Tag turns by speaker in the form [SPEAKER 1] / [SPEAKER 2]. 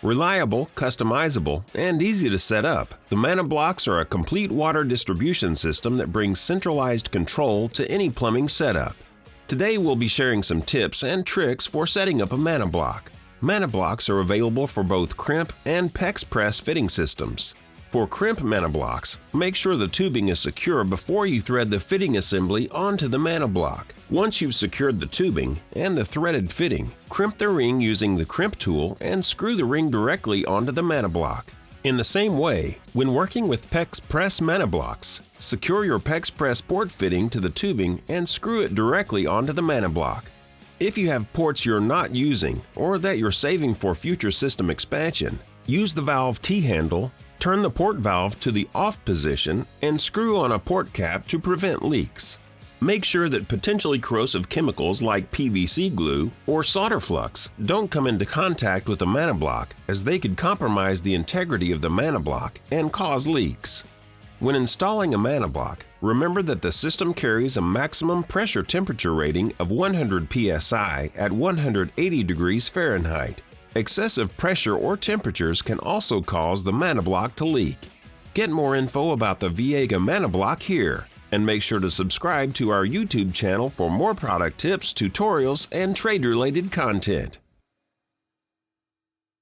[SPEAKER 1] Reliable, customizable, and easy to set up, the Manablocs are a complete water distribution system that brings centralized control to any plumbing setup. Today we'll be sharing some tips and tricks for setting up a Manabloc. Manablocs are available for both crimp and PEX Press fitting systems. For crimp Manablocs, make sure the tubing is secure before you thread the fitting assembly onto the Manabloc. Once you've secured the tubing and the threaded fitting, crimp the ring using the crimp tool and screw the ring directly onto the Manabloc. In the same way, when working with PEX Press Manablocs, secure your PEX Press port fitting to the tubing and screw it directly onto the Manabloc. If you have ports you're not using or that you're saving for future system expansion, use the valve T-handle. Turn the port valve to the off position and screw on a port cap to prevent leaks. Make sure that potentially corrosive chemicals like PVC glue or solder flux don't come into contact with the Manabloc, as they could compromise the integrity of the Manabloc and cause leaks. When installing a Manabloc, remember that the system carries a maximum pressure temperature rating of 100 psi at 180 degrees Fahrenheit. Excessive pressure or temperatures can also cause the Manabloc to leak. Get more info about the Viega Manabloc here, and make sure to subscribe to our YouTube channel for more product tips, tutorials, and trade-related content.